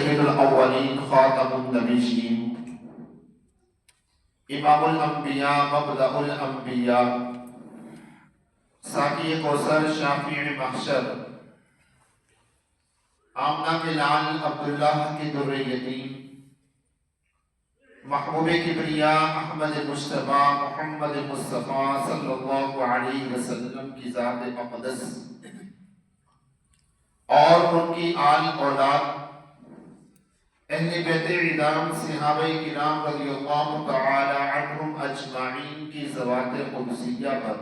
سید الاولین خاتم النبیین امام الانبیاء مبدأ الانبیاء ساقی کوثر شافع محشر آمنہ کے لال عبداللہ کی در یتیم محبوب کبریا احمد مصطفیٰ محمد مصطفیٰ صلی اللہ علیہ وسلم کی ذات مقدس اور ان کی آل اولاد اہل بیت عظام صحابہ کرام رضی اللہ تعالی عنہم اجمعین کی ذوات قدسیہ پر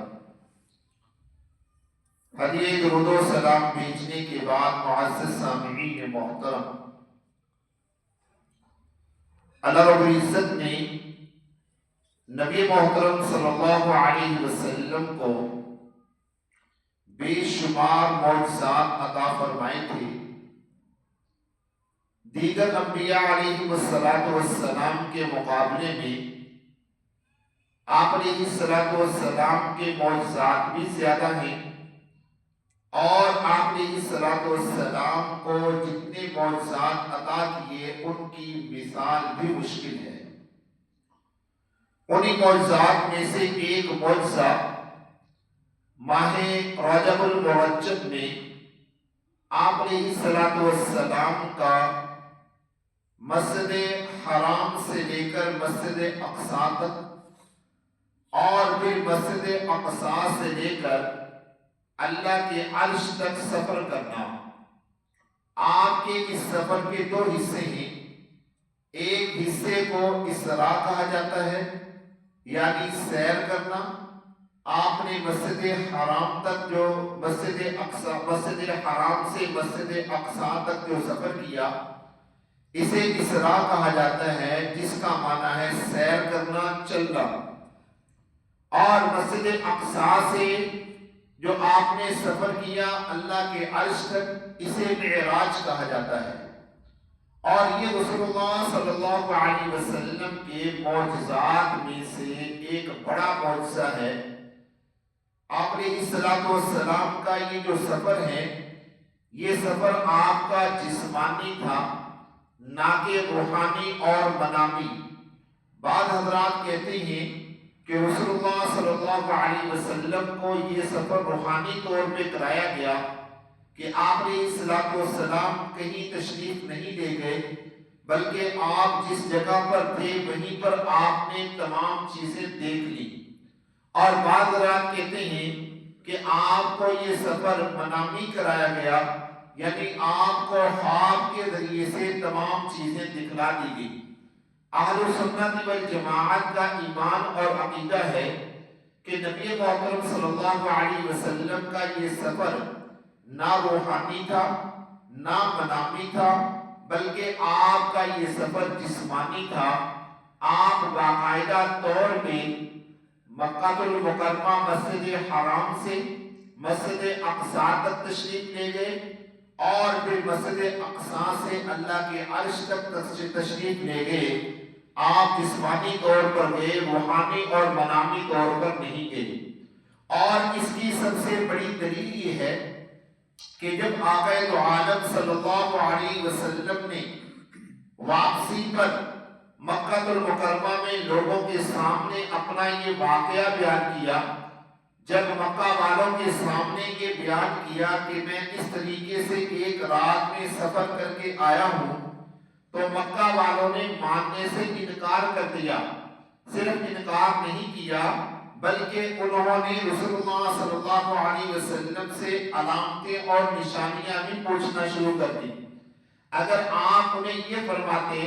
ہدیہ درود و سلام بھیجنے کے بعد معزز سامعین محترم، اللہ رب العزت نے نبی محترم صلی اللہ علیہ وسلم کو بے شمار معجزات عطا فرمائے تھے۔ دیگر انبیاء علیہ السلام کے مقابلے میں آپ علیہ السلام کے معجزات بھی زیادہ ہیں، اور آپ علیہ السلام کو جتنے معجزات عطا کیے ان کی مثال بھی مشکل ہے۔ انہی معجزات میں سے ایک معجزہ ماہ رجب المرجب میں آپ علیہ السلام کا مسجد حرام سے لے کر مسجد اقصی تک اور پھر مسجد اقصی سے لے کر اللہ کے عرش تک سفر کرنا۔ آپ کے اس سفر کے دو حصے ہیں، ایک حصے کو اسراء کہا جاتا ہے یعنی سیر کرنا۔ آپ نے مسجد حرام تک جو مسجد حرام سے مسجد اقصی تک جو سفر کیا اسے اسراء کہا جاتا ہے، جس کا معنی ہے سیر کرنا، چلنا۔ اور مسجد اقصی سے جو آپ نے سفر کیا اللہ کے عرش تک اسے معراج کہا جاتا ہے۔ اور یہ رسول اللہ صلی اللہ علیہ وسلم کے معجزات میں سے ایک بڑا معجزہ ہے۔ آپ علیہ السلام کا یہ جو سفر ہے یہ سفر آپ کا جسمانی تھا نہ کہ روحانی اور منامی۔ بعض حضرات کہتے ہیں کہ رسول اللہ صلی اللہ علیہ وسلم کو یہ سفر روحانی طور پہ کرایا گیا کہ آپ علیہ السلام کہیں تشریف نہیں لے گئے، بلکہ آپ جس جگہ پر تھے وہیں پر آپ نے تمام چیزیں دیکھ لی۔ اور بعض حضرات کہتے ہیں کہ آپ کو یہ سفر منامی کرایا گیا، یعنی آپ کو خواب کے ذریعے سے تمام چیزیں دکھلا دی گئی۔ اہل سنت والجماعت کا ایمان اور عقیدہ ہے کہ نبی محترم صلی اللہ علیہ وسلم کا یہ سفر نہ روحانی تھا نہ منامی تھا، بلکہ آپ کا یہ سفر جسمانی تھا۔ آپ باقاعدہ طور پہ مکہ المکرمہ مسجد حرام سے مسجد اقصی تک تشریف لے گئے، اور پھر مسجد اقصی سے اللہ کے عرش تک تشریف لے گئے۔ آپ جسمانی طور پر گئے، روحانی اور منامی طور پر نہیں گئے۔ اور اس کی سب سے بڑی دلیل یہ ہے کہ جب آقا دو عالم صلی اللہ علیہ وسلم نے واپسی پر مکہ المکرمہ میں لوگوں کے سامنے اپنا یہ واقعہ بیان کیا، جب مکہ والوں کے سامنے یہ بیان کیا کہ میں اس طریقے سے ایک رات میں سفر کر کے آیا ہوں، تو مکہ والوں نے ماننے سے انکار کر دیا۔ صرف انکار نہیں کیا بلکہ انہوں نے رسول اللہ صلی اللہ علیہ وسلم سے علامتیں اور نشانیاں بھی پوچھنا شروع کر دی۔ اگر آپ انہیں یہ فرماتے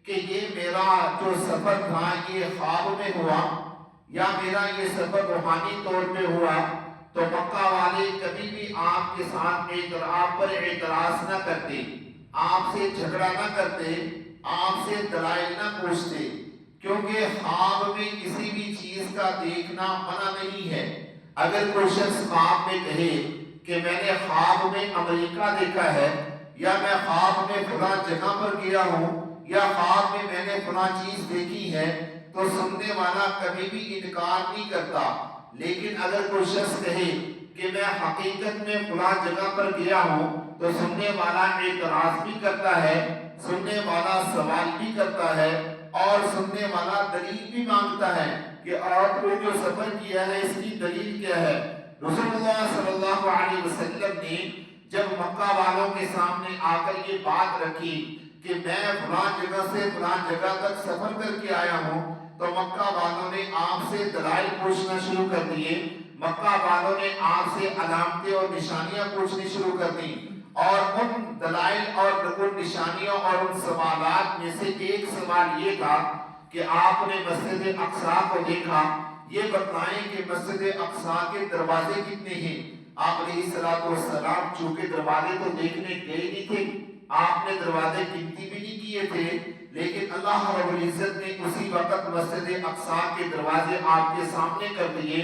کہ یہ میرا جو سفر تھا یہ خواب میں ہوا یا میرا یہ سفر روحانی طور پہ ہوا، تو مکہ والے کبھی بھی آپ کے ساتھ آپ پر اعتراض نہ کرتے، آپ سے جھگڑا نہ کرتے، آپ سے دلائل نہ پوچھتے، کیونکہ خواب میں کسی بھی چیز کا دیکھنا منع نہیں ہے۔ اگر کوئی شخص خواب میں کہے کہ میں نے خواب میں امریکہ دیکھا ہے، یا میں خواب میں فلاں جگہ پر گیا ہوں، یا خواب میں نے فلاں چیز دیکھی ہے، تو سننے والا کبھی بھی انکار نہیں کرتا۔ لیکن اگر کوئی شخص کہے کہ میں حقیقت میں فلاں جگہ پر گیا ہوں، تو سننے والا اعتراض بھی کرتا ہے، سننے والا سوال بھی کرتا ہے، اور سننے والا دلیل بھی مانگتا ہے کہ آپ نے جو سفر کیا ہے اس کی دلیل کیا ہے۔ رسول اللہ صلی اللہ علیہ وسلم نے جب مکہ والوں کے سامنے آ کر یہ بات رکھی کہ میں فلاں جگہ سے فلاں جگہ تک سفر کر کے آیا ہوں، تو مکہ والوں نے آپ سے دلائل پوچھنا شروع کر دیے، مکہ والوں نے آپ سے علامتیں اور نشانیاں پوچھنی شروع کر دی، اور ان دلائل اور ان نشانیوں اور ان سوالات میں سے ایک سوال یہ تھا کہ آپ نے مسجد اقصیٰ کو دیکھا، یہ بتائیں کہ مسجد اقصیٰ کے دروازے کتنے ہیں؟ آپ علیہ السلام چونکہ دروازے تو دیکھنے گئے نہیں تھے، آپ نے دروازے گنتی بھی نہیں کیے تھے، لیکن اللہ رب العزت نے اسی وقت مسجد اقصیٰ کے دروازے آپ کے سامنے کر دیے،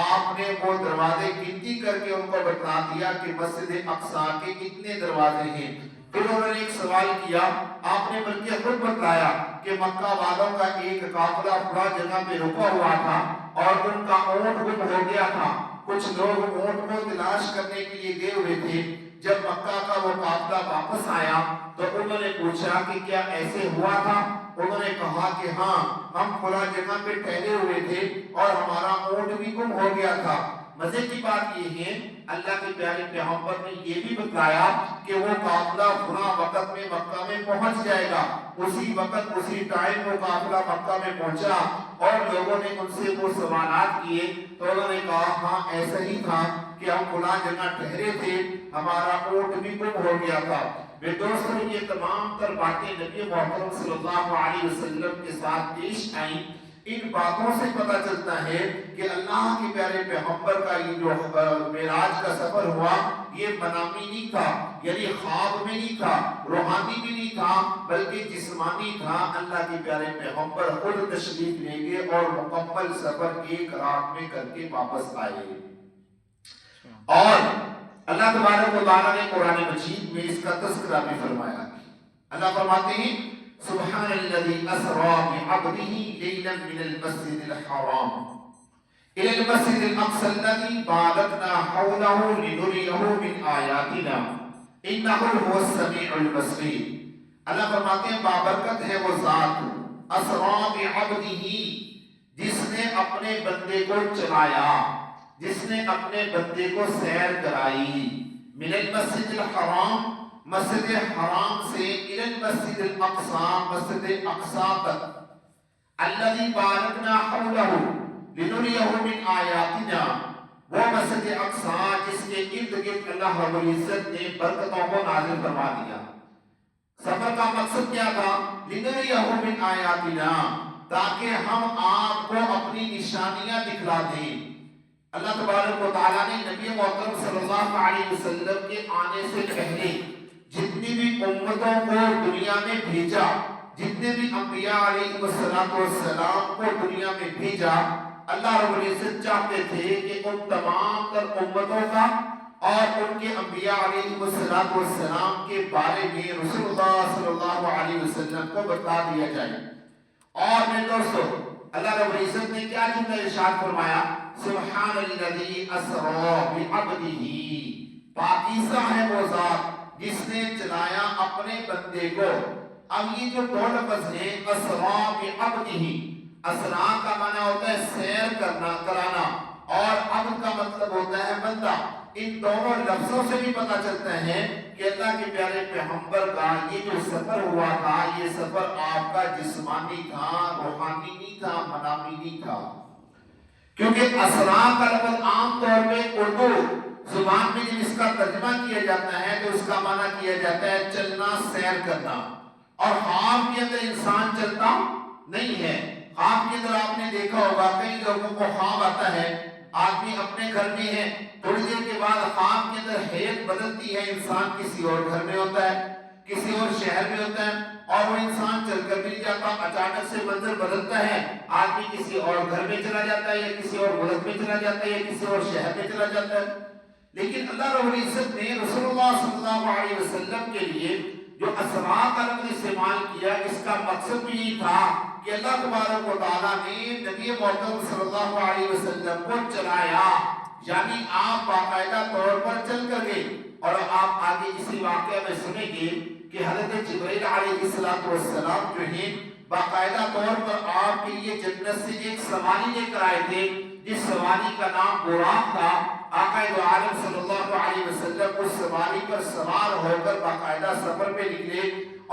آپ نے وہ دروازے گنتی کر کے ان کو بتا دیا کہ مسجد اقصیٰ کے کتنے دروازے ہیں۔ پھر انہوں نے ایک سوال کیا، آپ نے بلکہ خود بتلایا کہ مکہ والوں کا ایک قافلہ فلاں جگہ پہ رکا ہوا تھا اور ان کا اونٹ گم ہو گیا تھا، کچھ لوگ اونٹ کو تلاش کرنے کے لیے گئے ہوئے تھے، جب مکہ کا وہ قافلہ واپس آیا تو انہوں نے پوچھا کہ کیا ایسے ہوا تھا؟ انہوں نے کہا کہ ہاں، ہم فلاں جگہ پہ ٹھہرے ہوئے تھے اور ہمارا اونٹ بھی گم ہو گیا تھا۔ مزے کی بات یہ ہے اللہ کے پیارے پیغمبر نے یہ بھی بتایا کہ وہ قافلہ فلاں وقت میں مکہ میں پہنچ جائے گا، اسی وقت اسی ٹائم وہ قافلہ مکہ میں پہنچا، اور لوگوں نے ان سے وہ سوالات کیے تو انہوں نے کہا ہاں ایسا ہی تھا کہ ہم فلاں جگہ ٹھہرے تھے، ہمارا اونٹ بھی گم ہو گیا تھا۔ میرے دوستوں، یہ تمام تر باتیں نبی محترم صلی اللہ علیہ وسلم کے ساتھ پیش آئیں، ان باتوں سے پتہ چلتا ہے کہ اللہ کے پیارے پیغمبر کا یہ جو معراج کا سفر ہوا یہ منامی نہیں تھا، یعنی خواب میں نہیں تھا، روحانی بھی نہیں تھا، بلکہ جسمانی تھا۔ اللہ کے پیارے پیغمبر خود تشریف لے گئے اور مکمل سفر ایک رات میں کر کے واپس آئے۔ اور اللہ تبارک و تعالیٰ نے قرآن مجید میں اس کا تذکرہ بھی فرمایا۔ اللہ فرماتے ہیں سبحان الذي اسرى بعبده ليلا من المسجد الحرام الى المسجد الاقصى الذي باركنا حوله لنريه من آياتنا انه هو السميع البصير۔ اللہ فرماتے ہیں بابرکت ہے وہ ذات اسرى بعبده، جس نے اپنے بندے کو چلایا، جس نے اپنے بندے کو سیر کرائی، من المسجد الحرام، مسجد حرام سے، الى المسجد الاقصى، مسجد اقصی تک، الذي بارکنا حولہ لنریہ من آیاتنا، وہ مسجد اقصی جس کے ارد گرد اللہ رب العزت نے برکتوں کو نازل فرما دیا۔ سفر کا مقصد کیا تھا؟ لنریہ من آیاتنا، تاکہ ہم آپ کو اپنی نشانیاں دکھلا دیں۔ اللہ تبارک و تعالیٰ نے نبی محترم صلی اللہ علیہ وسلم کے آنے سے پہلے جتنی بھی امتوں کو دنیا میں بھیجا، جتنے بھی انبیاء علیہ السلام کو دنیا میں بھیجا، اللہ رب العزت چاہتے تھے کہ ان تمام تر امتوں کا اور ان کے انبیاء علیہ السلام کے بارے میں رسول اللہ صلی اللہ علیہ وسلم کو بتا دیا جائے۔ اور میرے دوستو، اللہ رب العزت نے کیا جملہ ارشاد فرمایا؟ سبحان الذی اسری بعبدہ، پاکیزہ ہے وہ ذات جس نے چلایا اپنے بندے کو۔ اب یہ جو دو لفظ ہیں اسری بعبدہ، اسرا کا معنی ہوتا ہے سیر کرنا، کرانا، اور عبد کا مطلب ہوتا ہے بندہ۔ ان دونوں لفظوں سے بھی پتہ چلتا ہے کہ اللہ کے پیارے پیغمبر کا یہ جو سفر ہوا تھا، یہ سفر آپ کا جسمانی تھا، روحانی نہیں تھا، منامی نہیں تھا۔ کیونکہ اسرا کا لفظ عام طور پہ اردو زبان میں جب اس کا ترجمہ کیا جاتا ہے تو اس کا معنی کیا جاتا ہے چلنا، سیر کرنا، اور خواب کے اندر انسان چلتا نہیں ہے۔ خواب کے اندر آپ نے دیکھا ہوگا کئی لوگوں کو خواب آتا ہے، آدمی اپنے گھر میں ہے، تھوڑی دیر کے بعد خواب کے اندر حیت بدلتی ہے، انسان کسی اور گھر میں ہوتا ہے، کسی اور شہر میں ہوتا ہے، اور وہ انسان چل کر بھی جاتا، اچانک سے منظر بدلتا ہے، آدمی کسی اور گھر میں چلا جاتا ہے، یا کسی اور ملک میں چلا جاتا ہے، یا کسی اور شہر میں چلا جاتا ہے۔ لیکن اللہ رب العزت نے رسول اللہ صلی اللہ علیہ وسلم کے لیے جو اسرا کا لفظ استعمال کیا، اس کا مقصد بھی یہ تھا کہ اللہ تبارک و تعالیٰ نے نبی محترم صلی اللہ علیہ وسلم کو چلایا، یعنی آپ باقاعدہ طور پر چل کر گئے. اور آپ آگے اسی واقعہ میں سنیں گے کہ حضرت جبرائیل علیہ السلام جو ہیں باقاعدہ طور پر آپ کے لیے جنت سے ایک سواری لے کر آئے تھے، جس سواری کا نام براق تھا. آقا دو عالم صلی اللہ علیہ وسلم اس سواری پر سوار ہو کر باقاعدہ سفر پہ نکلے،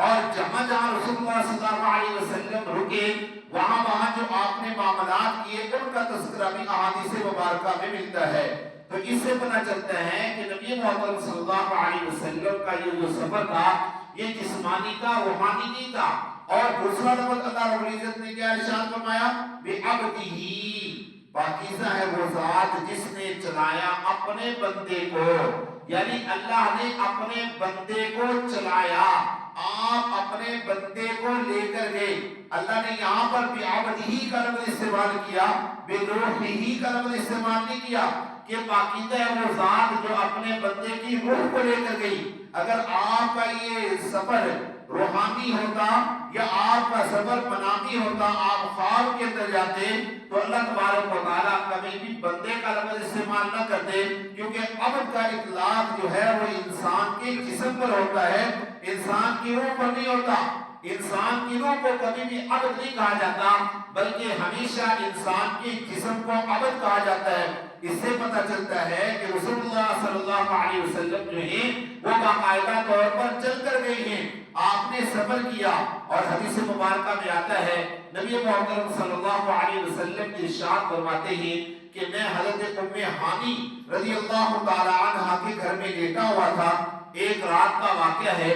اور جہاں جہاں رسول اللہ صلی اللہ علیہ وسلم رکے وہاں جو آپ نے معاملات کیے ان کا تذکرہ بھی احادیث مبارکہ میں ملتا ہے. تو اس سے پتہ چلتا ہے کہ نبی محترم صلی اللہ علیہ وسلم کا یہ جو سفر تھا یہ جسمانی تھا، روحانی نہیں تھا. اور دوسرا نمبر اللہ رب العزت نے کیا ارشاد فرمایا؟ بِعَبْدِهِ، پاکیزہ ہے وہ ذات جس نے چلایا اپنے بندے کو. یعنی اللہ نے اپنے بندے کو چلایا، آپ اپنے بندے کو لے کر گئے. اللہ نے یہاں پر بِعَبْدِهِ کا لفظ استعمال کیا، بِرُوحِهِ کا لفظ استعمال نہیں کیا کہ پاکیزہ ہے وہ ذات جو اپنے بندے کی روح کو لے کر گئی. اگر آپ کا یہ سفر روحانی ہوتا یا آپ کا سفر منامی ہوتا، آپ خواب کے اندر جاتے تو اللہ تبارک و تعالیٰ کبھی بھی بندے کا لفظ استعمال نہ کرتے، کیونکہ عبد کا اطلاق جو ہے وہ انسان کے جسم پر ہوتا ہے، انسان کی روح پر نہیں ہوتا. انسان کی روح کو کبھی بھی عبد نہیں کہا جاتا، بلکہ ہمیشہ انسان کے جسم کو عبد کہا جاتا ہے. اس سے پتہ چلتا ہے کہ رسول اللہ صلی اللہ علیہ وسلم جو ہیں وہ باقاعدہ طور پر چل کر گئے ہیں، آپ نے سفر کیا. اور حدیث مبارکہ میں آتا ہے نبی محترم صلی اللہ علیہ وسلم ارشاد فرماتے ہیں کہ میں حضرت ام ہانی رضی اللہ تعالی عنہ کے گھر میں لیٹا ہوا تھا. ایک رات کا واقعہ ہے،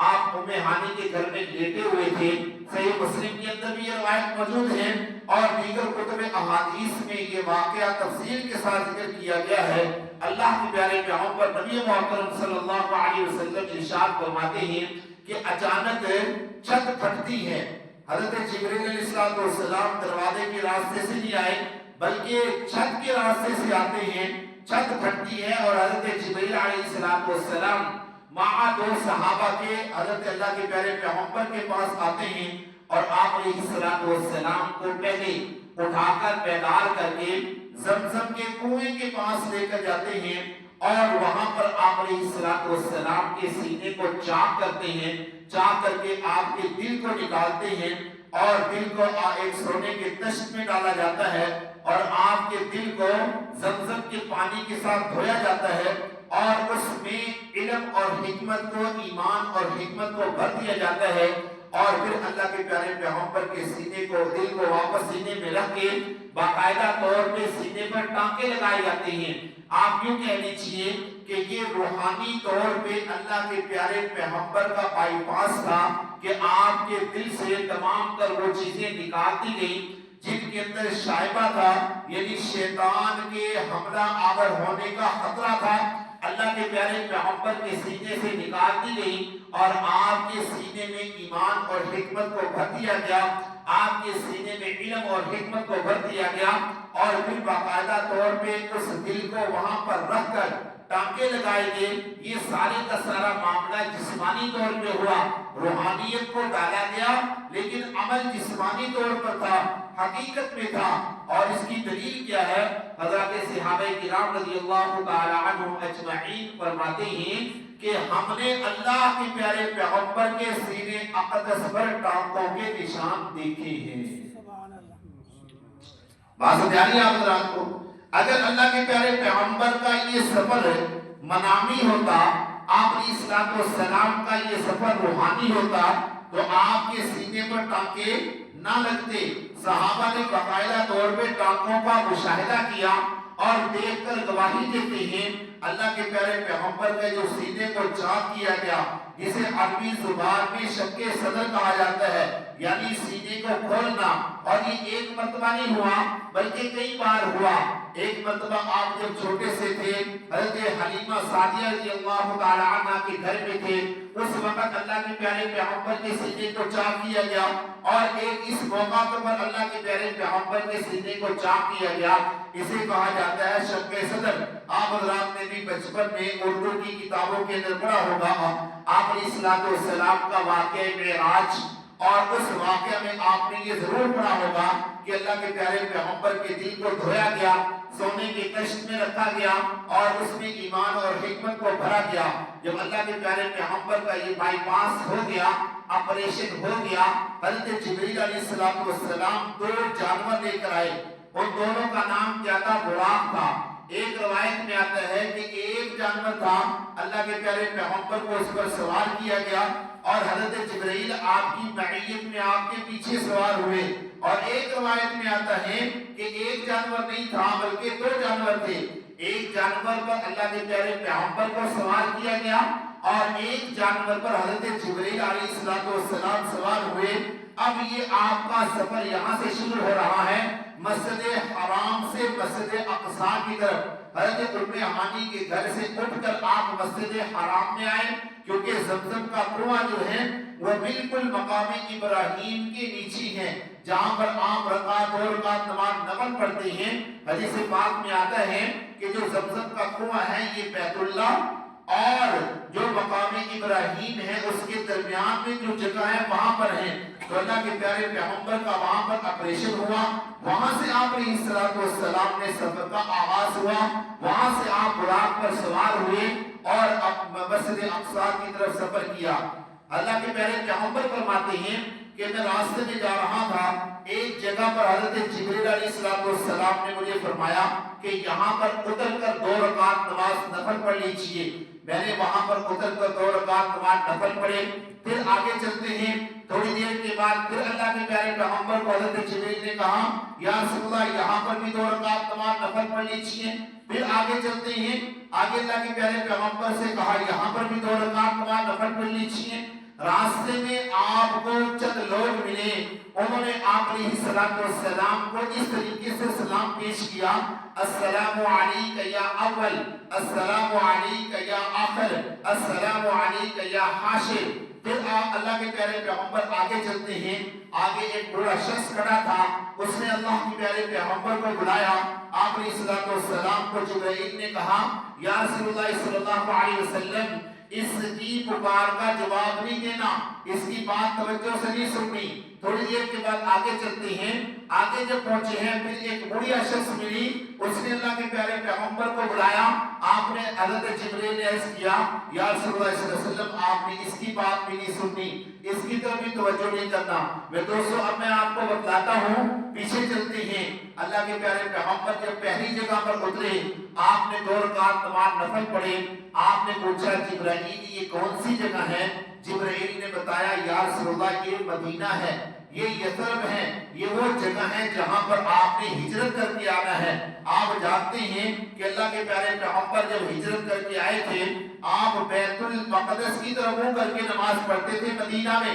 آپ ام ہانی کے گھر میں لیٹے ہوئے تھے. صحیح مسلم کے اندر بھی یہ روایت موجود ہے اور دیگر کتب احادیث میں یہ واقعہ تفصیل کے ساتھ ذکر کیا گیا ہے. اللہ کے پیارے پیغمبر نبی محترم صلی اللہ علیہ وسلم ارشاد فرماتے ہیں کہ اچانک چھت پھٹتی ہے. حضرت جبرائیل علیہ السلام دروازے کے راستے سے نہیں آئے بلکہ چھت کے راستے سے آتے ہیں. چھت پھٹتی ہے اور حضرت جبرائیل علیہ السلام مع دو صحابہ کے حضرت اللہ کے پیارے پیغمبر کے پاس آتے ہیں اور آپ علیہ السلام کو پہلے اٹھا کر بیدار کر کے زمزم کے کنویں کے پاس لے کر جاتے ہیں اور وہاں پر آپ علیہ السلام کے سینے کو چاک کرتے ہیں. چاک کر کے آپ کے دل کو نکالتے ہیں اور دل کو ایک سونے کے تشت میں ڈالا جاتا ہے اور آپ کے دل کو زمزم کے پانی کے ساتھ دھویا جاتا ہے اور اس میں علم اور حکمت کو، ایمان اور حکمت کو بھر دیا جاتا ہے. اور پھر اللہ کے پیارے پیغمبر کے سینے کو، دل کو واپس سینے میں رکھ کے باقاعدہ طور پہ سینے پر ٹانکے لگائے جاتے ہیں. آپ یوں کہہ لیجیے کہ یہ روحانی طور پہ اللہ کے پیارے پیغمبر کا بائی پاس تھا کہ آپ کے دل سے تمام تر وہ چیزیں نکال دی گئیں جن کے اندر شائبہ تھا، یعنی شیطان کے حملہ آور ہونے کا خطرہ تھا. اللہ کے پیارے پیغمبر کے سینے سے نکال دی گئی اور آپ کے سینے میں ایمان اور حکمت کو بھر دیا گیا، آپ کے سینے میں علم اور حکمت کو بھر دیا گیا اور پھر باقاعدہ طور پہ اس دل کو وہاں پر رکھ کر ٹانکے لگائے گئے. یہ سارے کا سارا معاملہ جسمانی طور پہ ہوا، روحانیت کو ڈالا گیا لیکن عمل جسمانی طور پر تھا، حقیقت میں تھا. اور اس کی دلیل کیا ہے؟ حضرات صحابہ کرام رضی اللہ تعالی عنہم اجمعین فرماتے ہیں کہ ہم نے اللہ کے پیارے پیغمبر کے سینے اقدس پر ٹانکوں کے نشان دیکھے ہیں. بات جاری آپ حضرات کو، اگر اللہ کے پیارے پیغمبر کا یہ سفر منامی ہوتا، آپ علیہ السلام کا یہ سفر روحانی ہوتا تو آپ کے سینے پر ٹانکے نہ لگتے. صحابہ نے باقاعدہ طور پہ ٹانکوں کا مشاہدہ کیا اور دیکھ کر گواہی دیتے ہیں اللہ کے پیارے پیغمبر کے جو سینے کو چاک کیا گیا، جسے عربی زبان میں شق صدر کہا جاتا ہے، یعنی سینے کو کھولنا. اور یہ ایک مرتبہ نہیں ہوا بلکہ کئی بار ہوا. ایک مرتبہ آپ جب چھوٹے سے تھے حضرت حلیمہ سعدیہ رضی اللہ تعالی عنہ کے گھر میں تھے، اس وقت اللہ کے پیارے پیغمبر کے سینے کو چاک کیا گیا اور ایک اس موقع پر اللہ کے پیارے پیغمبر کے سینے کو چاک کیا گیا. اسے کہا جاتا ہے شق صدر. آپ حضرات نے بھی بچپن میں اردو کی کتابوں کے اندر پڑھا ہوگا آپ علیہ السلام کا واقعہ معراج اور اس واقعہ میں آپ نے یہ ضرور پڑھا ہوگا کہ اللہ کے پیارے پیغمبر کے دل کو دھویا گیا، سونے کے کشت میں رکھا گیا اور اس میں ایمان اور حکمت کو بھرا گیا۔ جب اللہ کے پیارے پیغمبر کا یہ بائی پاس ہو گیا، آپریشن ہو گیا، حضرت جبریل علیہ السلام دو جانور لے کر آئے۔ ان دونوں کا نام کیا تھا؟ براق تھا۔ ایک روایت میں آتا ہے کہ ایک جانور تھا، اللہ کے پیارے پیغمبر کو اس پر سوار کیا گیا اور حضرت جبرائیل آپ کی معیت میں آپ کے پیچھے سوار ہوئے۔ اور ایک روایت میں آتا ہے کہ ایک جانور نہیں تھا بلکہ دو جانور تھے۔ ایک جانور پر اللہ کے پیارے پیغمبر کو سوار کیا گیا اور ایک جانور پر حضرت جبرائیل علیہ السلام سوار ہوئے۔ اب یہ آپ کا سفر یہاں سے شروع ہو رہا ہے، مسجد حرام سے مسجد اقصی کی طرف۔ حضرت ام ہانی کے گھر سے اٹھ کر آپ مسجد حرام میں آئے، کیونکہ زمزم کا کنواں جو ہے وہ بالکل مقام ابراہیم کے نیچے ہے، جہاں پر عام رکعت دو رکعت نماز نفل پڑھتے ہیں۔ حدیث پاک میں آتا ہے کہ جو زمزم کا کنواں ہے یہ بیت اللہ اور جو مقام ابراہیم ہے اس کے درمیان میں جو جگہ ہے وہاں پر ہے۔ تو اللہ کے پیارے پیغمبر کا وہاں پر آپریشن ہوا، وہاں سے آپ علیہ السلام نے سفر کا آغاز ہوا، وہاں سے آپ براق پر سوار ہوئے اور مسجد اقصی کی طرف سفر کیا۔ اللہ کے پیارے پیغمبر فرماتے ہیں کہ میں راستے میں جا رہا تھا، ایک جگہ پر حضرت جبریل علیہ السلام نے مجھے فرمایا کہ یہاں پر اتر کر دو رکعت نماز نفل پڑھ لیجیے۔ میں نے وہاں پر اتر کر دو رکعت نماز نفل پڑھے۔ پھر آگے چلتے ہیں، تھوڑی دیر کے بعد پھر اللہ کے پیارے پیغمبر کو حضرت جبریل نے کہا یا رسول اللہ یہاں پر بھی دو رکعت نماز نفل پڑھ لیجیے۔ پھر آگے چلتے ہیں، آگے اللہ کے پیارے پیغمبر سے کہا یہاں پر بھی دو رکعت نماز نفل پڑھ لیجیے۔ راستے میں آپ کو چند لوگ ملے، انہوں نے آپ علیہ السلام کو اس طریقے سے سلام پیش کیا، السلام علیکہ یا اول، السلام علیکہ یا آخر، السلام علیکہ یا حاشر۔ پھر آپ اللہ کے پیارے پیغمبر آگے چلتے ہیں، آگے ایک بڑا شخص کھڑا تھا، اس نے اللہ کے پیارے پیغمبر کو بلایا۔ آپ علیہ السلام کو جبرائیل نے کہا یا رسول اللہ صلی اللہ علیہ وسلم اس کی پکار کا جواب نہیں دینا، اس کی بات توجہ سے نہیں سننی۔ تھوڑی دیر کے بعد آگے چلتے ہیں، آگے جب پہنچے ہیں پھر ایک بڑھیا شخص ملی، اس نے اللہ کے پیارے پیغمبر کو بلایا۔ آپ نے حضرت جبرائیل نے عرض کیا یا رسول اللہ صلی اللہ علیہ وسلم آپ نے اس کی بات بھی نہیں سننی، اس کی طرف بھی توجہ نہیں کرنا۔ میں دوستو اب میں آپ کو بتلاتا ہوں، پیچھے چلتے ہیں۔ اللہ کے پیارے پیغمبر جب پہلی جگہ پر اترے، آپ نے دو رکعت نماز نفل پڑھے۔ آپ نے پوچھا جبرائیل یہ کون سی جگہ ہے؟ جبرائیل نے بتایا یا رسول اللہ یہ مدینہ ہے، یہ یثرب ہے، یہ وہ جگہ ہے جہاں پر آپ نے ہجرت کر کے آنا ہے۔ آپ جانتے ہیں کہ اللہ کے پیارے پیغمبر جب ہجرت کر کے آئے تھے، آپ بیت المقدس کی طرف منہ کر کے نماز پڑھتے تھے مدینہ میں۔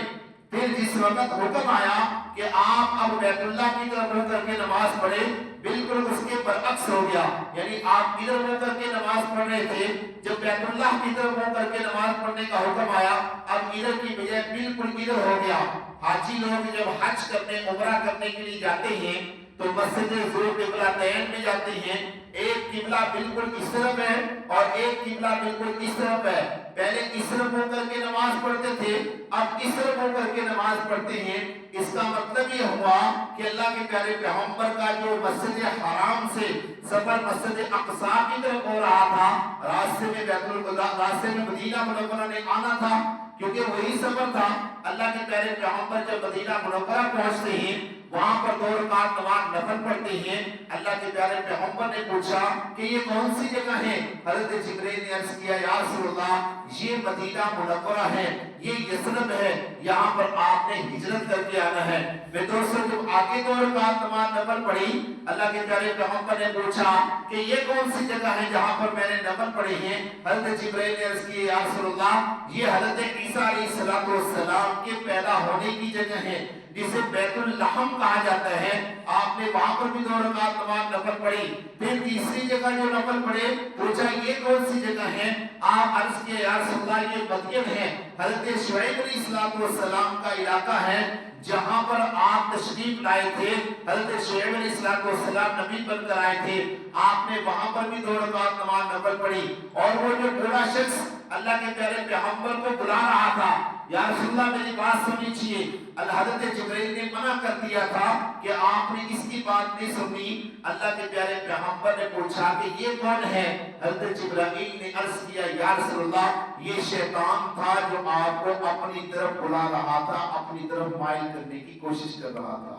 پھر جس وقت حکم آیا کہ آپ اب بیت اللہ کی طرف منہ کر کے نماز پڑھے، بالکل اس کے برعکس ہو گیا، یعنی آپ ادھر منہ کر کے نماز پڑھ رہے تھے، جب بیت اللہ کی طرف منہ کر کے نماز پڑھنے کا حکم آیا اب ادھر کی بجائے بالکل ادھر ہو گیا۔ حاجی لوگ جب حج کرنے عمرہ کرنے کے لیے جاتے ہیں تو مسجد ذو قبلتین میں جاتے ہیں، ایک قبلہ بالکل اس طرف ہے اور ایک قبلہ بالکل اس طرف ہے۔ پہلے اس طرف ہو کر کے نماز پڑھتے تھے، اب اس طرف ہو کر کے نماز پڑھتے ہیں۔ اس کا مطلب یہ ہوا کہ اللہ کے پیارے پیغمبر کا جو مسجد حرام سے سفر مسجد اقصی کی طرف ہو رہا تھا، راستے میں مدینہ منورہ نے آنا تھا، کیونکہ وہی سفر تھا۔ اللہ کے پیارے پیغمبر جب مدینہ منورہ پہنچتے ہیں، وہاں پر دو رکعت نماز نفل پڑھتے ہیں۔ اللہ کے پیارے پیغمبر نے پوچھا کہ یہ کون سی جگہ ہے؟ حضرت جبرائیل نے عرض کیا یا رسول اللہ یہ مدینہ منورہ ہے، یہ یثرب ہے، یہاں پر آپ نے ہجرت کر کے آنا ہے۔ میں دوستوں جب آگے دو رکعت نماز نفل پڑھی، اللہ کے پیارے پیغمبر نے پوچھا کہ یہ کون سی جگہ ہے جہاں پر میں نے نفل پڑھی ہیں؟ حضرت جبرائیل نے عرض کیا یا رسول اللہ یہ حضرت عیسیٰ علیہ السلام کے پیدا ہونے کی جگہ ہے، جسے بیت اللحم کہا جاتا ہے۔ آپ نے وہاں پر بھی دو رکعت نماز نفل پڑھی۔ پھر تیسری جگہ جو نفل پڑھے، پوچھا یہ کون سی جگہ ہے؟ آپ عرض کیا یا رسول اللہ یہ مدین ہے، حضرت شعیب علیہ السلام کا علاقہ ہے جہاں پر آپ تشریف لائے تھے۔ حضرت شعیب علیہ السلام نبی بن کر آئے تھے، آپ نے وہاں پر بھی دو رکعت نماز نفل پڑھی۔ اور وہ جو بوڑھا شخص اللہ کے پیارے پیغمبر کو بلا رہا تھا، یا رسول اللہ میری بات سنیجیے، حضرت جبرائیل نے منع کر دیا تھا کہ آپ نے اس کی بات نہیں سنی۔ اللہ کے پیارے پیغمبر نے پوچھا کہ یہ کون ہے؟ حضرت جبرائیل نے عرض کیا یا رسول اللہ یہ شیطان تھا جو آپ کو اپنی طرف بلا رہا تھا، اپنی طرف مائل کرنے کی کوشش کر رہا تھا۔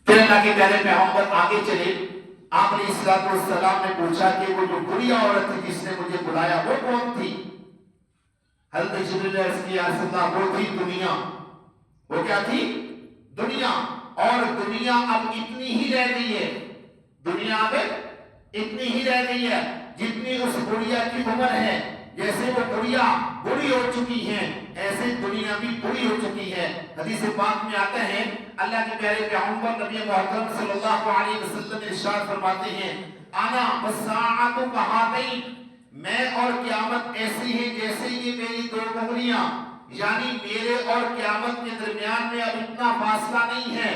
پھر اللہ کے پیارے پیغمبر آگے چلے، آپ نے السلام نے پوچھا کہ وہ جو بری عورت تھی جس نے مجھے بلایا وہ کون تھی؟ حضرت جبرائیل نے عرض کیا رسول اللہ وہ تھی دنیا۔ وہ کیا تھی؟ دنیا۔ اور دنیا اب اتنی ہی رہ گئی ہے، دنیا اب اتنی ہی رہ گئی ہے جتنی اس بڑیا کی عمر ہے۔ جیسے وہ بڑیا بڑی ہو چکی ہیں ایسے دنیا بھی بڑی ہو چکی ہے۔ حدیث پاک میں آتا ہے اللہ کے پیارے پیغمبر نبی محترم صلی اللہ علیہ وسلم ارشاد فرماتے ہیں انا والساعۃ کہاتین، میں اور قیامت ایسی ہے جیسے یہ میری دو انگلیاں، یعنی میرے اور قیامت کے درمیان میں اب اتنا فاصلہ نہیں ہے۔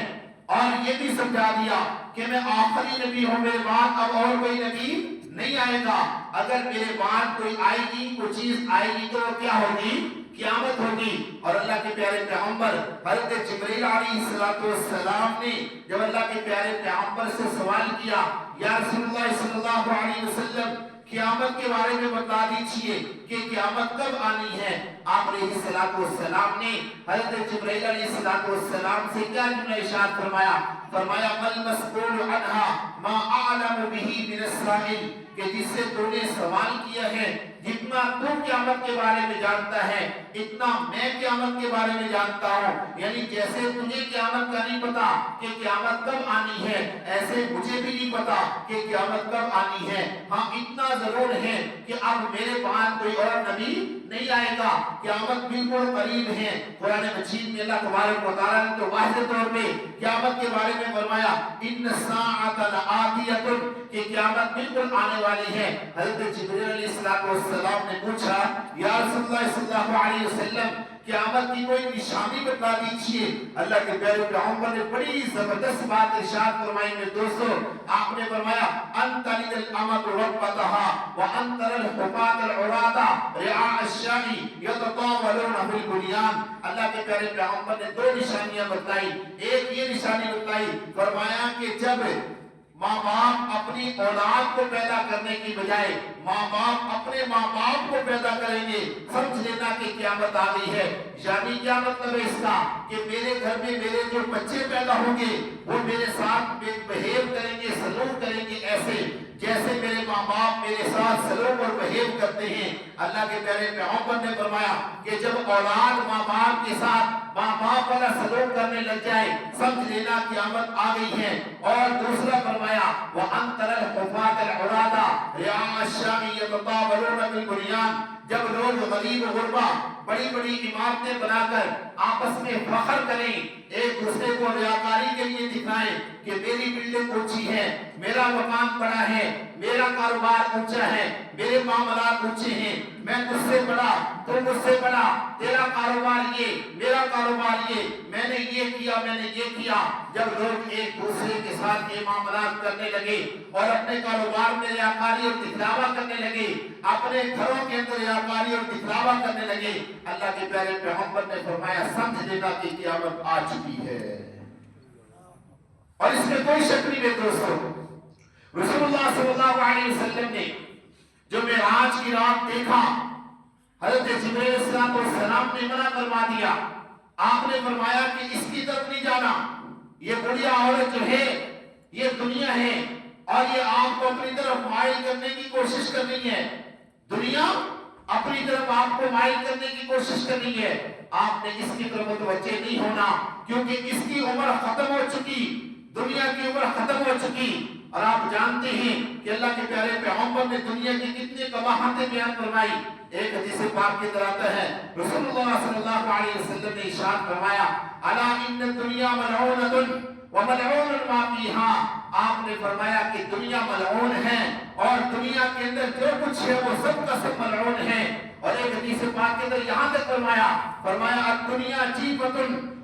اور یہ بھی سمجھا دیا کہ میں آخری نبی ہوں، میرے بعد اب اور کوئی نبی نہیں آئے گا۔ اگر میرے بعد کوئی آئے گی، کوئی چیز آئے گی تو کیا ہوگی؟ قیامت ہوگی۔ اور اللہ کے پیارے پیغمبر حضرت جبرائیل علیہ السلام نے جب اللہ کے پیارے پیغمبر سے سوال کیا یا رسول اللہ صلی اللہ علیہ وسلم قیامت کے بارے میں بتا دیجئے کہ قیامت کب آنی ہے، آپ علیہ السلام نے حضرت جبرائیل علیہ السلام سے کیا جملہ ارشاد فرمایا؟ فرمایا مل مسئول عنہا ما اعلم به من السائل، کہ جس سے تو نے سوال کیا ہے جتنا تو قیامت کے بارے میں جانتا ہے اتنا میں قیامت کے بارے میں جانتا ہوں۔ یعنی جیسے تجھے قیامت کا نہیں پتا کہ قیامت کب آنی ہے، ایسے مجھے بھی نہیں پتا کہ قیامت کب آنی ہے۔ ہاں اتنا ضرور ہے کہ اب میرے بعد کوئی اور نبی نہیں آئے گا، قیامت بالکل قریب ہے۔ قرآن مجید میں اللہ تبارک و تعالیٰ نے تو واضح طور پہ قیامت کے بارے میں فرمایا ان الساعۃ لآتیۃ، کہ قیامت بالکل آنے والی ہے۔ حضرت جبرائیل علیہ السلام نے پوچھا یا رسول اللہ صلی اللہ علیہ وسلم قیامت کی کوئی نشانی بتا دیجئے۔ اللہ کے پیارے پیغمبر نے بڑی زبردست بات ارشاد فرمائی میں دوستو، آپ نے فرمایا ان تلد الامۃ ربتها وان ترى الحفاة العراة رعاء الشاء يتطاولون في البنيان۔ اللہ کے پیارے پیغمبر نے دو نشانیاں بتائی۔ ایک یہ نشانی بتائی، فرمایا کہ جب ماں باپ اپنی اولاد کو پیدا کرنے کی بجائے ماں باپ اپنے ماں باپ کو پیدا کریں گے، سمجھ لینا کہ قیامت آ گئی ہے۔ یعنی کیا مطلب ہے اس کا؟ کہ میرے گھر میں میرے جو بچے پیدا ہوں گے وہ میرے ساتھ بہیو کریں گے، سلوک کریں گے ایسے جیسے میرے ماں باپ میرے ساتھ سلوک اور بہیو کرتے ہیں۔ اللہ کے پیارے پیغمبر نے فرمایا کہ جب اولاد ماں باپ کے ساتھ ماں باپ والا سلوک کرنے لگ جائے سمجھ لینا قیامت آ گئی ہے۔ اور دوسرا فرمایا وَأَن تَرَى الْحُفَاةَ الْعُرَاةَ رِعَاءَ الشَّاءِ يَتَطَاوَلُونَ فِي الْبُنْيَانِ، جب لوگ غریب و غربا بڑی بڑی عمارتیں بنا کر آپس میں فخر کریں، ایک دوسرے کو ریاکاری کے لیے دکھائیں کہ میری بلڈنگ اونچی ہے، میرا مکان بڑا ہے، میرا کاروبار اونچا ہے، میرے معاملات اونچے ہیں، میں تجھ سے بڑا، تو مجھ سے بڑا، تیرا کاروبار یہ، میرا کاروبار یہ، میں نے یہ کیا، میں نے یہ کیا۔ جب لوگ ایک دوسرے کے ساتھ یہ معاملات کرنے لگے اور اپنے کاروبار میں ریاکاری اور دکھلاوا کرنے لگے، اپنے گھروں کے اندر ریاکاری اور دکھلاوا کرنے لگے، اللہ کے پیارے پیغمبر نے فرمایا سمجھ لینا کہ قیامت آ چکی ہے۔ اور اس میں کوئی شک نہیں ہے دوستو، رسول اللہ صلی اللہ علیہ وسلم نے جو معراج کی رات دیکھا، حضرت جبرائیل علیہ السلام نے منع فرما دیا۔ آپ نے فرمایا کہ اس کی طرف نہیں جانا، یہ بڑھیا عورت جو ہے یہ دنیا ہے اور یہ آپ کو اپنی طرف مائل کرنے کی کوشش کرنی ہے، دنیا اپنی طرف آپ کو مائل کرنے کی کوشش کرنی ہے۔ آپ نے اس کی طرف متوجہ نہیں ہونا کیونکہ اس کی عمر ختم ہو چکی، دنیا کی عمر ختم ہو چکی۔ اور آپ جانتے ہیں کہ اللہ کے پیارے پیغمبر نے دنیا کی کتنی قباحتیں بیان فرمائی۔ ایک حدیث پاک کے اندر آتا ہے رسول اللہ صلی اللہ علیہ وسلم نے ارشاد فرمایا الا ان الدنیا ملعونۃ وملعون ما فیہا، آپ نے فرمایا کہ دنیا ملعون ہے اور دنیا کے اندر جو کچھ ہے وہ سب کا سب ملعون ہے۔ اور ایک حدیث پاک کے اندر یہاں تک فرمایا الدنیا جیفۃ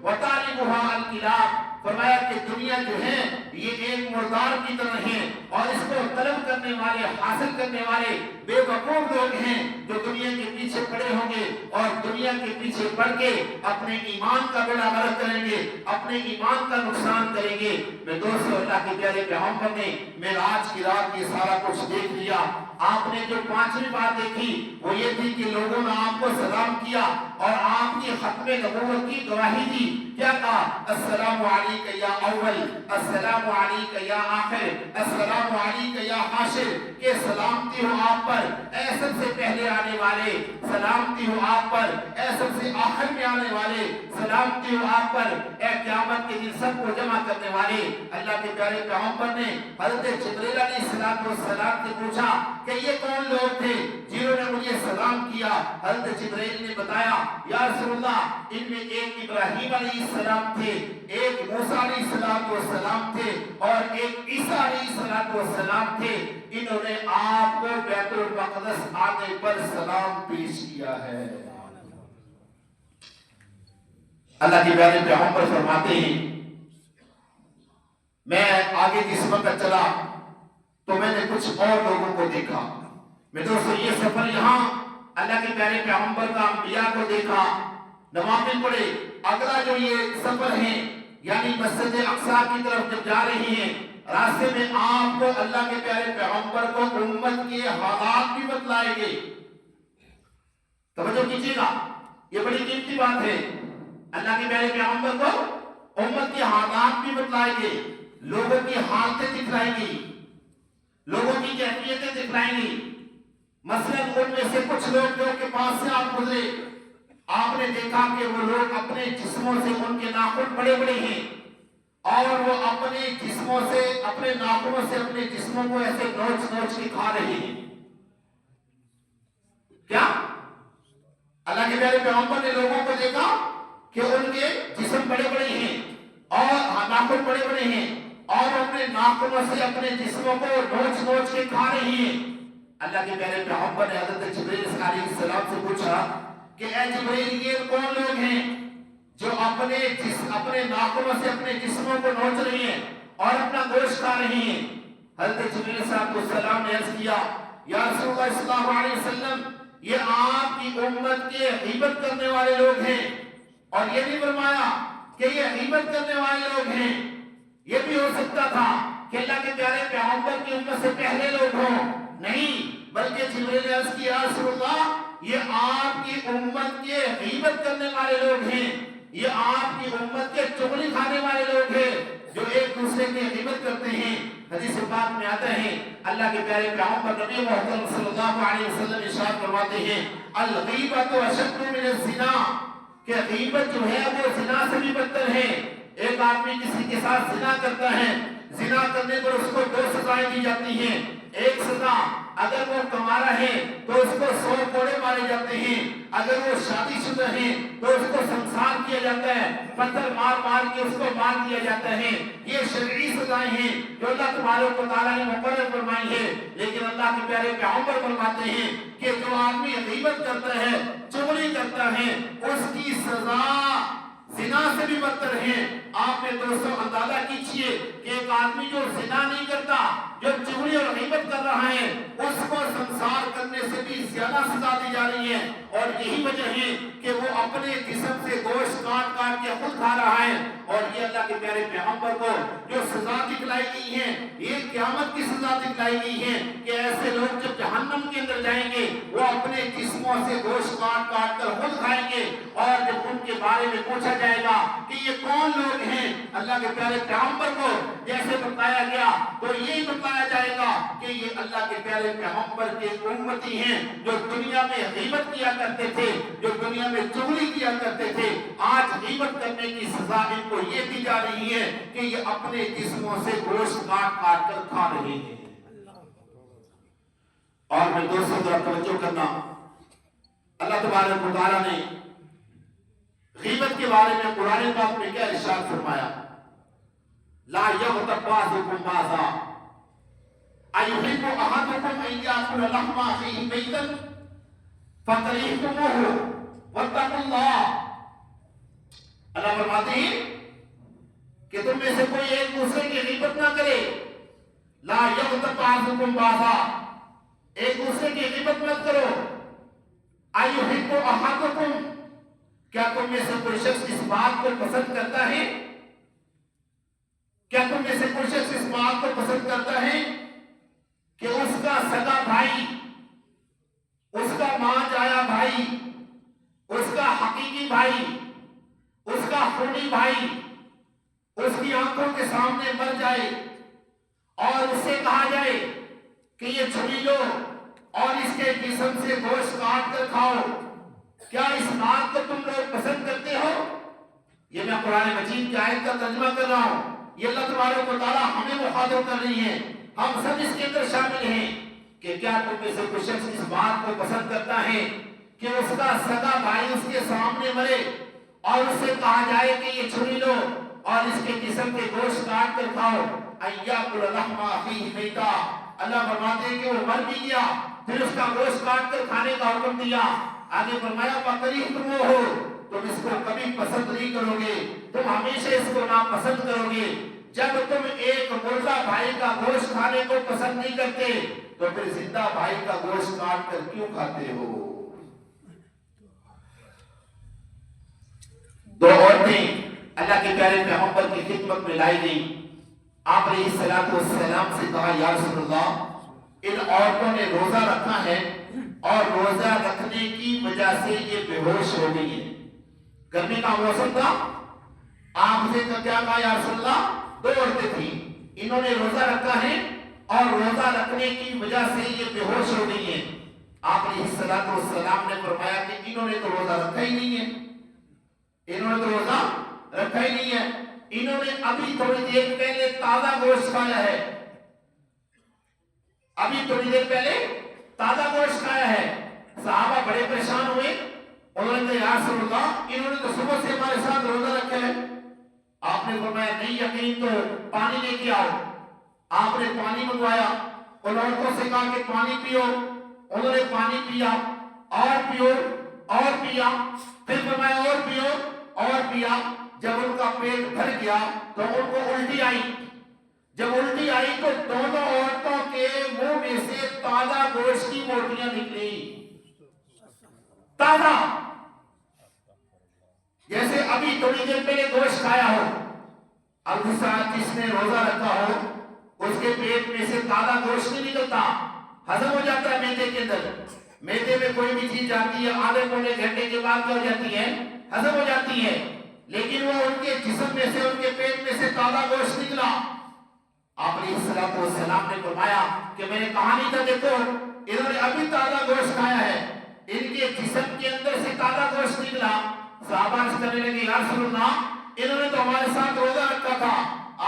وطالبها الکلاب، فرمایا کہ دنیا جو ہے یہ ایک مردار کی طرح ہے اور اس کو طلب کرنے والے حاصل کرنے والے بے وقوف لوگ ہیں جو دنیا کے پیچھے پڑے ہوں گے اور دنیا کے پیچھے پڑ کے اپنے ایمان کا بیڑا غرق کریں گے، اپنے ایمان کا نقصان کریں گے۔ میں دوستو اللہ کے پیارے پیغمبر نے معراج کی رات یہ سارا کچھ دیکھ لیا۔ آپ نے جو پانچویں بات دیکھی وہ یہ تھی کہ لوگوں نے آپ کو سلام کیا اور آپ کی ختم نبوت کی گواہی دی۔ کیا کہا؟ السلام علیکہ یا اول، السلام علیکہ یا آخر، السلام علیکہ یا حاشر، کہ سلامتی ہو آپ پر اے سب سے پہلے آنے والے، سلامتی ہو آپ پر اے سب سے آخر میں آنے والے، سلامتی ہو آپ پر اے قیامت کے دن سب کو جمع کرنے والے۔ اللہ کے پیارے پیغمبر نے حضرت جبرائیل علیہ السلام سے پوچھا کہ یہ کون لوگ تھے جنہوں نے مجھے سلام کیا؟ حضرت جبرائیل نے بتایا یا رسول اللہ ان میں ایک ابراہیم علیہ السلام تھے، ایک موسیٰ علیہ السلام تھے اور ایک عیسیٰ علیہ السلام تھے۔ انہوں نے آپ کو بیت المقدس آنے پر سلام پیش کیا ہے۔ اللہ کے پیارے پیغمبر فرماتے ہیں میں آگے جس وقت چلا تو میں نے کچھ اور لوگوں کو دیکھا۔ میں دوستو یہ سفر یہاں اللہ کے پیارے پیغمبر کا انبیاء کو دیکھا، نوافل پڑھے، اگلا جو یہ سفر ہے یعنی مسجد اقصی کی طرف جب جا رہی ہیں راستے میں آپ کو اللہ کے پیارے پیغمبر کو امت کے حالات بھی بتلائیں گے۔ توجہ کیجیے گا، یہ بڑی قیمتی بات ہے۔ اللہ کے پیارے پیغمبر کو امت کے حالات بھی بتلائیں گے، لوگوں کی حالتیں دکھلائیں گی، لوگوں کی کیفیتیں دکھلائیں گی۔ مثلاً ان میں سے کچھ لوگ جو کے پاس سے آپ گزرے، آپ نے دیکھا کہ وہ لوگ اپنے جسموں سے ان کے ناخن بڑے بڑے ہیں اور وہ اپنے جسموں سے اپنے ناخنوں سے اپنے جسموں کو ایسے نوچ نوچ کے کھا رہے ہیں۔ کیا؟ اللہ کے پیارے پیغمبر نے لوگوں کو دیکھا کہ ان کے جسم بڑے بڑے ہیں اور ناخن بڑے بڑے ہیں اور اپنے ناخنوں سے اپنے جسموں کو نوچ نوچ کے کھا رہی ہیں۔ اللہ کے پیارے پیغمبر نے حضرت جبرائیل علیہ السلام سے پوچھا کہ اے جبرائیل یہ کون لوگ ہیں جو اپنے ناخنوں سے اپنے جسموں کو نوچ رہی ہیں اور اپنا گوشت کھا رہی ہیں؟ حضرت جبرائیل صاحب السلام نے عرض کیا یا رسول اللہ صلی اللہ علیہ وسلم یہ آپ کی امت کے غیبت کرنے والے لوگ ہیں، اور یہ نہیں فرمایا کہ یہ غیبت کرنے والے لوگ ہیں۔ یہ بھی ہو سکتا تھا کہ اللہ کے پیارے پیغمبر کی امت سے پہلے لوگ ہوں، نہیں، بلکہ جبرائیل نے عرض کیا رسول اللہ یہ آپ کی امت کے غیبت کرنے والے لوگ ہیں، یہ آپ کی امت کے چغلی کھانے والے لوگ ہیں جو ایک دوسرے کی غیبت کرتے ہیں۔ حدیث پاک میں آتا ہے اللہ کے پیارے پیغمبر نبی محترم صلی اللہ علیہ وسلم ارشاد فرماتے ہیں الغیبۃ اشد من الزنا، کہ غیبت جو ہے وہ زنا سے بھی بدتر ہے۔ ایک آدمی کسی کے ساتھ زنا کرتا ہے، زنا کرنے پر اس کو 2 سزائیں دی جاتی ہیں۔ ایک سزا اگر وہ کنوارا ہے تو اس کو 100 کوڑے مارے جاتے ہیں، اگر وہ شادی شدہ ہے تو اس کو سنسار کیا جاتا ہے، پتھر مار مار کے اس کو مار دیا جاتا ہے۔ یہ شرعی سزائیں ہیں جو اللہ تبارک و تعالیٰ نے مقرر فرمائی ہے، لیکن اللہ کے پیارے پیغمبر فرماتے ہیں کہ جو آدمی غیبت کرتا ہے، چغلی کرتا ہے، اس کی سزا زنا سے بھی بدتر ہے۔ آپ نے دوستو اندازہ کیجئے کہ ایک آدمی جو زنا نہیں کرتا، جو چغلی اور غیبت کر رہا ہے، اس کو سنسار کرنے سے بھی زیادہ سزا دی جا رہی ہے، اور یہی وجہ ہے کہ وہ اپنے جسم سے گوشت کاٹ کاٹ کے خود کھا رہا ہے۔ اور یہ اللہ کے پیارے پیغمبر کو جو سزا دکھلائی گئی ہے، یہ قیامت کی سزا دکھلائی گئی ہے کہ ایسے لوگ جب جہنم کے اندر جائیں گے وہ اپنے جسموں سے گوشت کاٹ کاٹ کر خود کھائیں گے، اور جب ان کے بارے میں پوچھا جائے گا کہ یہ کون لوگ ہیں، اللہ کے پیارے پیغمبر کو جیسے بتایا گیا تو یہی بتایا جائے گا کہ یہ اللہ کے پیارے پیغمبر کے امتی ہیں جو دنیا میں غیبت کیا کرتے تھے، جو دنیا میں چغلی کیا کرتے تھے۔ آج غیبت کرنے کی سزا ان کو یہ دی جا رہی ہے کہ یہ اپنے جسموں سے گوشت کاٹ کاٹ کر کھا رہے ہیں۔ اور میں دوستوں ذرا توجہ کرنا، اللہ تبارک و تعالیٰ نے غیبت کے بارے میں قرآن پاک میں کیا ارشاد فرمایا؟ لا یغتب بعضکم بعضا ایحب احدکم ان یاکل لحم اخیہ میتا فکرہتموہ واتقوا اللہ۔ اللہ فرماتے ہیں کہ تم میں سے کوئی ایک دوسرے کی غیبت نہ کرے. لا یغتب بعضکم بعضا، ایک دوسرے کی غیبت مت کرو. ایحب احدکم، کیا تم میں سے کوئی شخص اس بات کو پسند کرتا ہے؟ کیا تم میں سے کوئی شخص اس بات کو پسند کرتا ہے کہ اس کا سگا بھائی، اس کا ماں جایا بھائی، اس کا حقیقی بھائی، اس کا خونی بھائی اس کی آنکھوں کے سامنے مر جائے اور اس سے کہا جائے کہ یہ چھری لو اور اس کے جسم سے گوشت کاٹ کر کھاؤ؟ کیا اس بات کو تم لوگ پسند کرتے ہو؟ یہ میں قرآن مجید کی آیت کا ترجمہ کر رہا ہوں. یہ اللہ تبارک و تعالیٰ ہمیں مخاطب کر رہی ہے، ہم سب اس کے اندر شامل ہیں کہ کیا تم میں سے کوئی شخص اس بات کو پسند کرتا ہے کہ اس کا سگا بھائی اس کے سامنے مرے اور اس سے کہا جائے کہ یہ چھری لو اور اس کے جسم کے گوشت کاٹ کر کھاؤ؟ ایاکل لحم اخیہ میتا، اللہ فرماتے ہیں کہ وہ مر بھی گیا پھر اس کا گوشت کاٹ کر کھانے کا حکم دیا. آگے فرمایا فَكَرِهْتُمُوهُ، تم اس کو کبھی پسند نہیں کرو گے، تم ہمیشہ اس کو ناپسند کرو گے. جب تم ایک مردہ بھائی کا گوشت کھانے کو پسند نہیں کرتے تو پھر زندہ بھائی کا گوشت کاٹ کر کیوں کھاتے ہو؟ دو عورتیں اللہ کے پیارے پیغمبر کی خدمت میں لائی گئی. آپ علیہ الصلوۃ والسلام سے کہا یا رسول اللہ، ان عورتوں نے روزہ رکھا ہے اور روزہ رکھنے کی وجہ سے یہ بے ہوش ہو گئی ہے. گرمی کا موسم تھا. آپ سے کیا کہا یا رسول اللہ؟ دو عورتیں تھیں، انہوں نے روزہ رکھا ہے اور روزہ رکھنے کی وجہ سے یہ بے ہوش ہو گئی ہیں. آپ علیہ الصلوۃ والسلام نے فرمایا کہ انہوں نے تو روزہ رکھا ہی نہیں ہے، انہوں نے تو روزہ رکھا ہی نہیں ہے، انہوں نے ابھی تھوڑی دیر پہلے تازہ گوشت کھایا ہے، ابھی تھوڑی دیر پہلے تازہ گوشت کھایا ہے. صحابہ بڑے پریشان ہوئے، انہوں نے کہا یا رسول اللہ انہوں نے تو صبح سے ہمارے ساتھ روزہ رکھا ہے. آپ نے فرمایا نہیں یقین تو پانی لے کے آؤ. آپ نے پانی منگوایا، ان عورتوں سے کہا کہ پانی پیو، انہوں نے پانی پیا اور پیو اور پیا، پھر فرمایا اور پیو اور پیا. جب ان کا پیٹ بھر گیا تو ان کو الٹی آئی. جب الٹی آئی تو دونوں عورتوں کے منہ میں سے تازہ گوشت کی موٹیاں نکلی، تازہ، جیسے ابھی تھوڑی دیر پہلے گوشت کھایا ہو. اب اس ساتھ جس نے روزہ رکھا ہو اس کے پیٹ میں سے تازہ گوشت نہیں نکلتا، ہضم ہو جاتا ہے معدے کے اندر. معدے میں کوئی بھی چیز جاتی ہے آدھے پونے گھنٹے کے بعد کیا ہو جاتی ہے؟ ہضم ہو جاتی ہے. لیکن وہ ان کے جسم میں سے، ان کے پیٹ میں سے تازہ گوشت نکلا. آپ علیہ الصلوۃ والسلام نے فرمایا کہ میں نے کہا نہیں تھا دیکھو انہوں نے ابھی تازہ گوشت کھایا ہے، ان کے جسم کے اندر سے تازہ گوشت نکلا. صحابہ عرض کرنے لگے یا رسول اللہ انہوں نے تو ہمارے ساتھ روزہ رکھا تھا.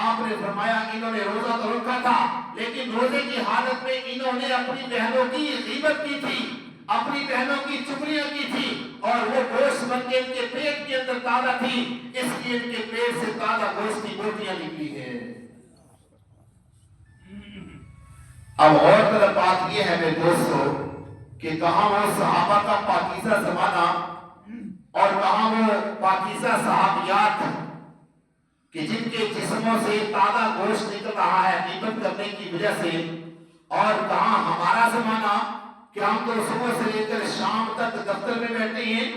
آپ نے فرمایا انہوں نے روزہ تو رکھا تھا لیکن روزے کی حالت میں انہوں نے اپنی بہنوں کی غیبت کی تھی، اپنی بہنوں کی چغلیاں کی تھی اور وہ گوشت بن کے ان کے پیٹ کے اندر تازہ تھی، اس لیے ان کے پیٹ سے تازہ گوشت کی بوٹیاں نکلی ہیں. اب اور طرف بات یہ ہے میرے دوستو کہ کہاں وہ صحابہ کا پاکیزہ زمانہ اور کہاں وہ پاکیزہ صحابیات کہ جن کے جسموں سے تازہ گوشت نکل رہا ہے غیبت کرنے کی وجہ سے، اور کہاں ہمارا زمانہ کہ ہم تو صبح سے لے کر شام تک دفتر میں بیٹھے ہیں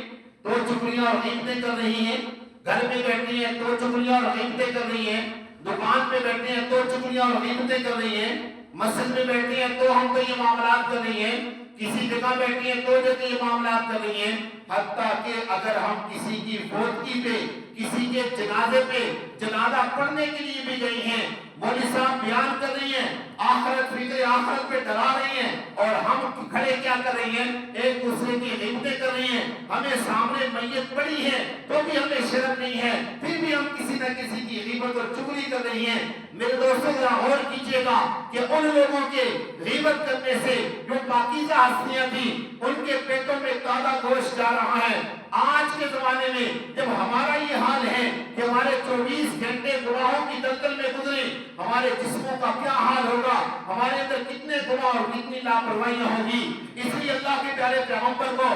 تو چغلیاں اور غیبتیں کر رہی ہیں، گھر میں بیٹھے ہیں تو چغلیاں اور غیبتیں کر رہی ہیں، دکان پہ بیٹھے ہیں تو چغلیاں اور غیبتیں کر رہی ہیں، مسجد میں بیٹھے ہیں تو ہم کو یہ معاملات کر رہی ہیں، کسی جگہ بیٹھے ہیں تو جگہ یہ معاملات کر رہی ہیں. حتیٰ کہ اگر ہم کسی کی فوتگی پہ، کسی کے جنازے پہ جنازہ پڑھنے کے لیے بھی گئی ہیں، مولوی صاحب بیان کر رہی ہیں، آخرت فکر آخرت پہ ڈرا رہی ہیں اور ہم کھڑے کیا کر رہی ہیں؟ ایک دوسرے کی غیبتیں کر رہی ہیں. ہمیں سامنے میت پڑی ہے تو بھی ہمیں شرم نہیں ہے، پھر بھی ہم کسی نہ کسی کی غیبت اور چغلی کر رہی ہیں. میرے دوستوں ذرا غور کیجیے گا کہ ان لوگوں کے غیبت کرنے سے جو پاکیزہ ہستیاں تھیں ان کے پیٹوں میں تازہ گوشت جا رہا ہے. آج کے زمانے میں جب ہمارا یہ حال ہے کہ ہمارے 24 گھنٹے گناہوں کی دلدل میں گزرے، ہمارے جسموں کا کیا حال ہوگا، ہمارے اندر کتنے گناہ اور کتنی لاپرواہیاں ہوگی. اس لیے اللہ کے پیارے پیغمبر کو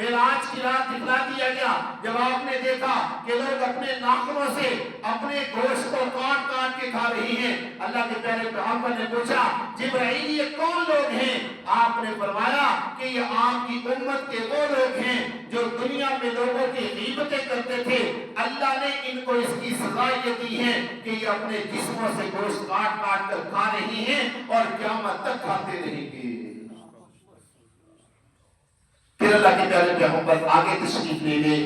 معراج کی رات دکھلا دیا گیا جب آپ نے دیکھا کہ لوگ اپنے ناخنوں سے اپنے گوشت کو کاٹ کاٹ کے کھا رہی ہیں. اللہ کے پیارے پیغمبر نے پوچھا جبرائیل یہ کون لوگ ہیں؟ آپ نے فرمایا کہ یہ آپ کی امت کے وہ لوگ ہیں جو دنیا میں لوگوں کی غیبتیں کرتے تھے. اللہ نے ان کو اس کی سزا یہ دی ہے کہ یہ اپنے جسموں سے گوشت کاٹ کاٹ کر کھا رہی ہیں اور قیامت تک کھاتے رہیں گے. پھر اللہ کے پیارے پیغمبر آگے تشریف لے گئے.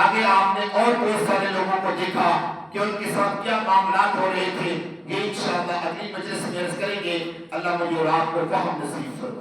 آگے آپ نے اور بہت سارے لوگوں کو دیکھا کہ ان کے ساتھ کیا معاملات ہو رہے تھے. یہ انشاءاللہ اگلی مجلس میں عرض کریں گے. اللہ مجھے اور آپ کو فہم نصیب فرمائے.